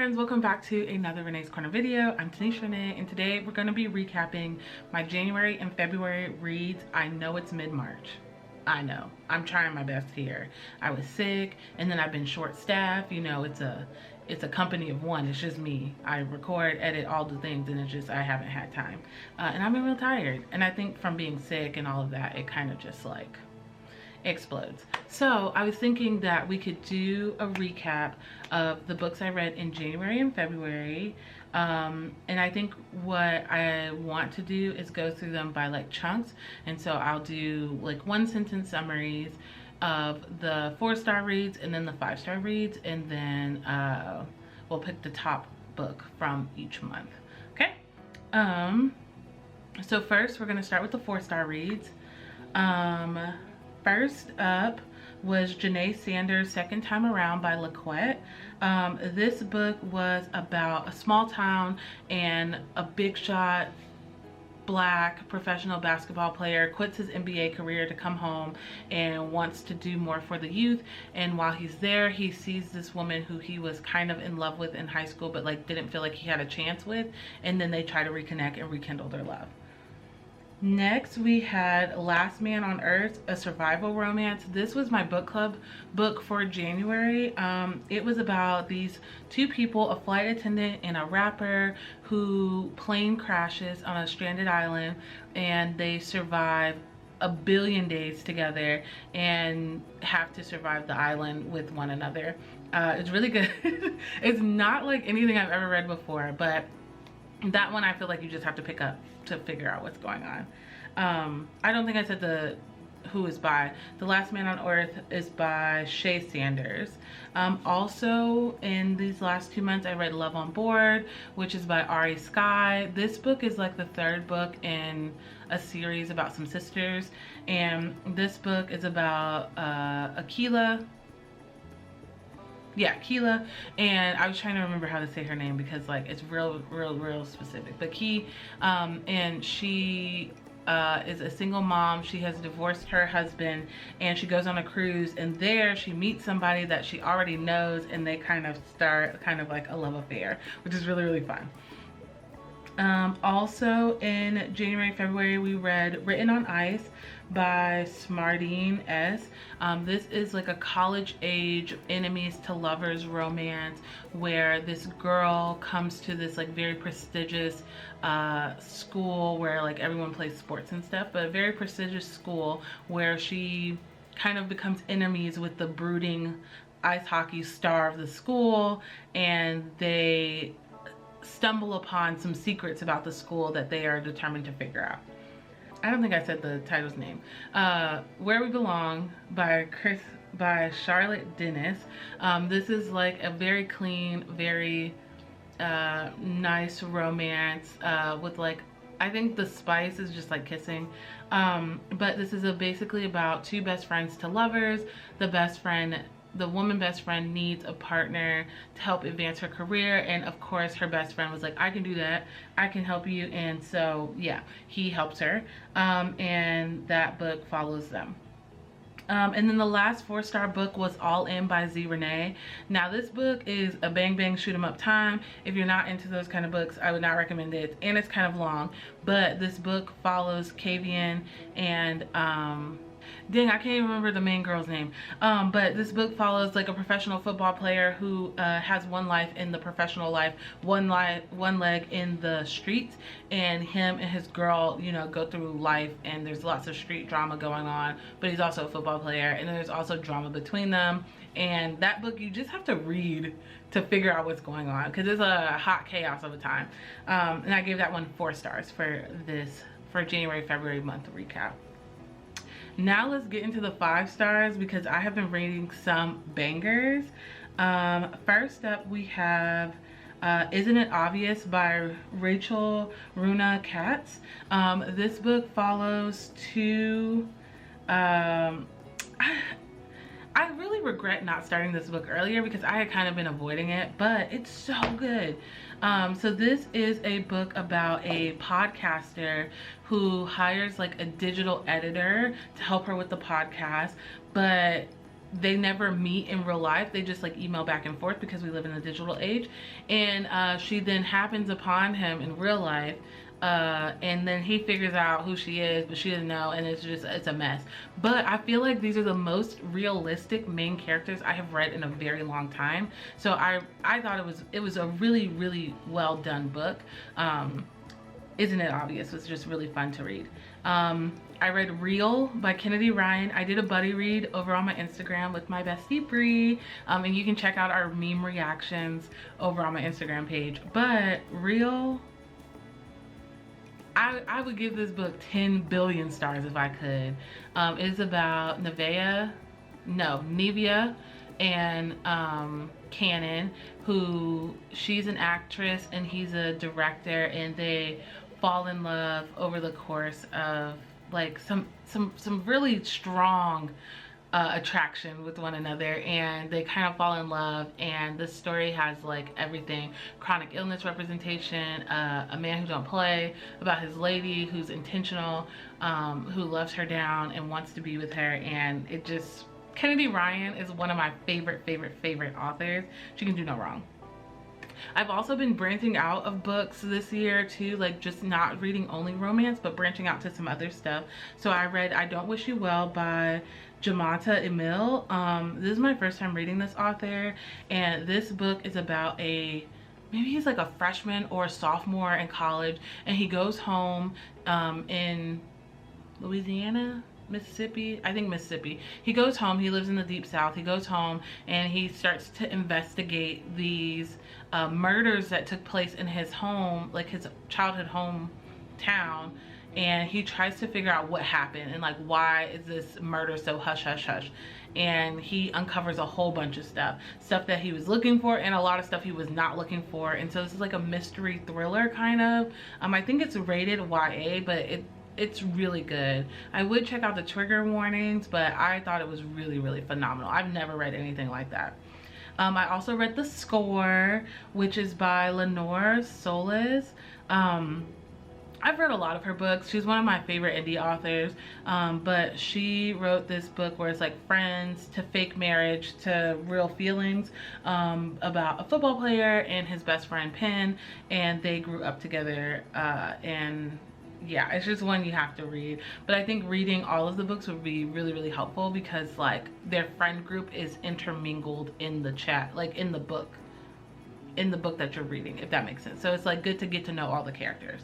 friends, welcome back to another Renee's Corner video. I'm Tanisha Renae, and today we're going to be recapping my January and February reads. I know it's mid-March. I know. I'm trying my best here. I was sick, and then I've been short-staffed. You know, it's a company of one. It's just me. I record, edit, all the things, and it's just I haven't had time. And I've been real tired. And I think from being sick and all of that, it kind of just like explodes. So I was thinking that we could do a recap of the books I read in January and February, and I think what I want to do is go through them by like chunks. And so I'll do like 1-sentence summaries of the 4-star reads and then the 5-star reads, and then we'll pick the top book from each month. Okay, so first we're going to start with the 4-star reads. First up was Janae Sanders' Second Time Around by LaQuette. This book was about a small town and a big shot black professional basketball player quits his NBA career to come home and wants to do more for the youth. And while he's there, he sees this woman who he was kind of in love with in high school but like didn't feel like he had a chance with, and then they try to reconnect and rekindle their love. Next, we had Last Man on Earth, a survival romance. This was my book club book for January. It was about these two people, a flight attendant and a rapper, who plane crashes on a stranded island, and they survive a billion days together and have to survive the island with one another. It's really good. It's not like anything I've ever read before, but that one I feel like you just have to pick up to figure out what's going on. I don't think I said who is by. The Last Man on Earth is by Shay Sanders. Also in these last 2 months I read Love on Board, which is by Ari Sky. This book is like the 3rd book in a series about some sisters, and this book is about Keela, and I was trying to remember how to say her name because like it's real specific. But and she is a single mom. She has divorced her husband and she goes on a cruise, and there she meets somebody that she already knows, and they kind of start kind of like a love affair, which is really fun. Also in January, February, we read Written on Ice by Smartine S. This is like a college age enemies to lovers romance where this girl comes to this like very prestigious school where like everyone plays sports and stuff, but a very prestigious school where she kind of becomes enemies with the brooding ice hockey star of the school, and they stumble upon some secrets about the school that they are determined to figure out. I don't think I said the title's name. Where We Belong by Charlotte Dennis. This is like a very clean, very nice romance with like, I think the spice is just like kissing. But this is basically about two best friends to lovers. The woman best friend needs a partner to help advance her career, and of course her best friend was like, I can do that, I can help you. And so yeah, he helps her, and that book follows them. And then the last 4-star book was All In by Z Renae. Now this book is a bang bang shoot 'em up time. If you're not into those kind of books, I would not recommend it, and it's kind of long. But this book follows Kavian and dang, I can't even remember the main girl's name. But this book follows like a professional football player who has one life in the professional life, one leg in the streets, and him and his girl, you know, go through life, and there's lots of street drama going on, but he's also a football player, and then there's also drama between them. And that book you just have to read to figure out what's going on, because it's a hot chaos of a time. And I gave that one 4 stars for January, February month recap. Now let's get into the 5 stars, because I have been reading some bangers. First up we have Isn't It Obvious by Rachel Runa Katz. This book follows two I really regret not starting this book earlier because I had kind of been avoiding it, but it's so good. So this is a book about a podcaster who hires like a digital editor to help her with the podcast, but they never meet in real life. They just like email back and forth because we live in the digital age. And she then happens upon him in real life, and then he figures out who she is, but she doesn't know, and it's a mess. But I feel like these are the most realistic main characters I have read in a very long time. So I thought it was a really well done book. Isn't it obvious? It was just really fun to read. I read Real by Kennedy Ryan. I did a buddy read over on my Instagram with my bestie Bree, and you can check out our meme reactions over on my Instagram page. But Real, I would give this book 10 billion stars if I could. It's about Nevia and Cannon, who she's an actress and he's a director, and they fall in love over the course of like some really strong attraction with one another, and they kind of fall in love. And this story has like everything: chronic illness representation, a man who don't play, about his lady who's intentional, who loves her down and wants to be with her. And it just, Kennedy Ryan is one of my favorite authors. She can do no wrong. I've also been branching out of books this year too, like just not reading only romance, but branching out to some other stuff. So I read I Don't Wish You Well by Jamata Emil. This is my first time reading this author, and this book is about maybe he's like a freshman or a sophomore in college, and he goes home in Louisiana, Mississippi, I think Mississippi. He goes home, he lives in the deep south. He goes home and he starts to investigate these murders that took place in his home, like his childhood hometown, and he tries to figure out what happened and like why is this murder so hush hush hush. And he uncovers a whole bunch of stuff that he was looking for and a lot of stuff he was not looking for. And so this is like a mystery thriller kind of. I think it's rated YA, but it's really good. I would check out the trigger warnings, but I thought it was really phenomenal. I've never read anything like that. I also read The Score, which is by Lenore Solis. I've read a lot of her books. She's one of my favorite indie authors, but she wrote this book where it's like friends to fake marriage to real feelings, about a football player and his best friend Penn, and they grew up together, and yeah, it's just one you have to read. But I think reading all of the books would be really helpful because like their friend group is intermingled in the chat, like in the book that you're reading, if that makes sense. So it's like good to get to know all the characters.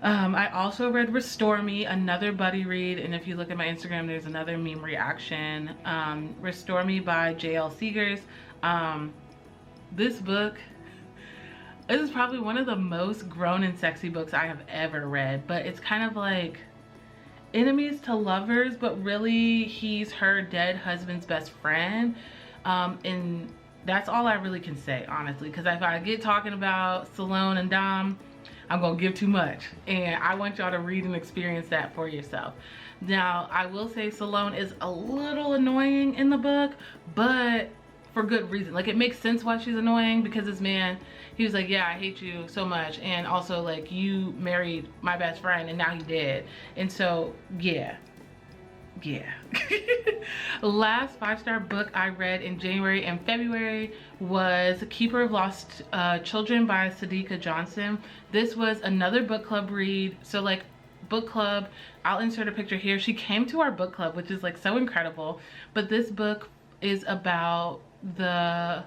I also read Restore Me, another buddy read, and if you look at my Instagram, there's another meme reaction. Restore Me by J.L. Seegers. This book, this is probably one of the most grown and sexy books I have ever read, but it's kind of like enemies to lovers, but really he's her dead husband's best friend. And that's all I really can say, honestly, because if I get talking about Salone and Dom, I'm gonna give too much, and I want y'all to read and experience that for yourself. Now, I will say Salone is a little annoying in the book, but for good reason. Like it makes sense why she's annoying, because this man, he was like, yeah, I hate you so much, and also like you married my best friend and now he dead. And so yeah. Last 5-star book I read in January and February was Keeper of Lost Children by Sadika Johnson. This was another book club read. So like book club, I'll insert a picture here. She came to our book club, which is like so incredible. But this book is about the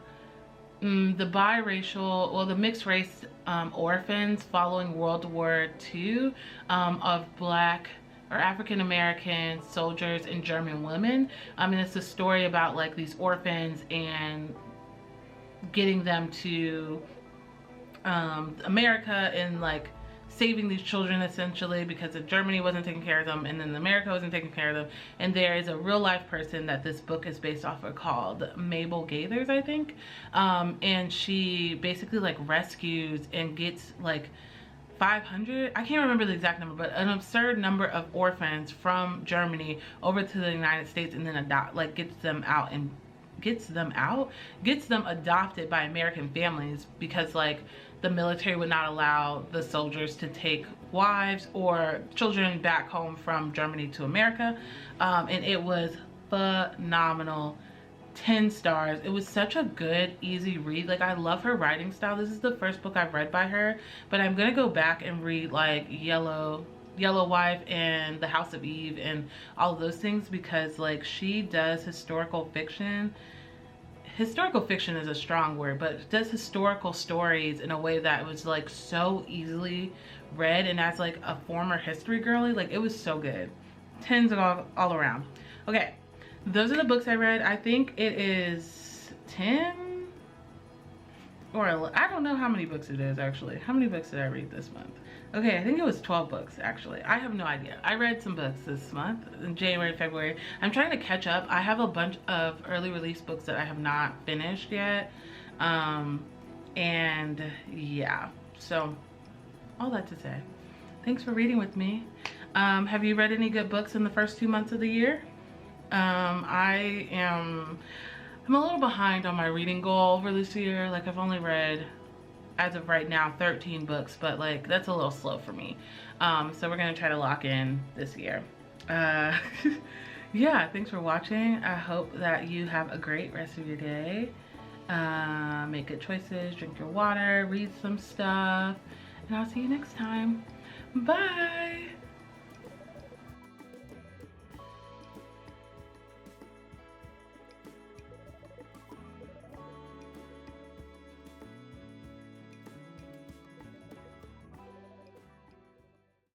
biracial, well, the mixed race orphans following World War II, of Black or African American soldiers and German women. And it's a story about like these orphans and getting them to America and like saving these children essentially, because if Germany wasn't taking care of them and then America wasn't taking care of them. And there is a real life person that this book is based off of called Mabel Gaithers, I think. And she basically like rescues and gets like 500, I can't remember the exact number, but an absurd number of orphans from Germany over to the United States, and then gets them adopted by American families, because like the military would not allow the soldiers to take wives or children back home from Germany to America. And it was phenomenal. 10 stars. It was such a good, easy read. Like, I love her writing style. This is the first book I've read by her, but I'm gonna go back and read like Yellow Wife and The House of Eve and all of those things, because like she does historical fiction. Historical fiction is a strong word, but does historical stories in a way that was like so easily read. And as like a former history girly, like it was so good. 10s all around. Okay, those are the books I read. I think it is 10 or I don't know how many books it is actually. How many books did I read this month? Okay, I think it was 12 books actually. I have no idea. I read some books this month in January, February. I'm trying to catch up. I have a bunch of early release books that I have not finished yet. And yeah, so all that to say, thanks for reading with me. Have you read any good books in the first 2 months of the year? I'm a little behind on my reading goal for this year. Like, I've only read, as of right now, 13 books, but like that's a little slow for me. So we're gonna try to lock in this year. Yeah, thanks for watching. I hope that you have a great rest of your day. Make good choices, drink your water, read some stuff, and I'll see you next time. Bye.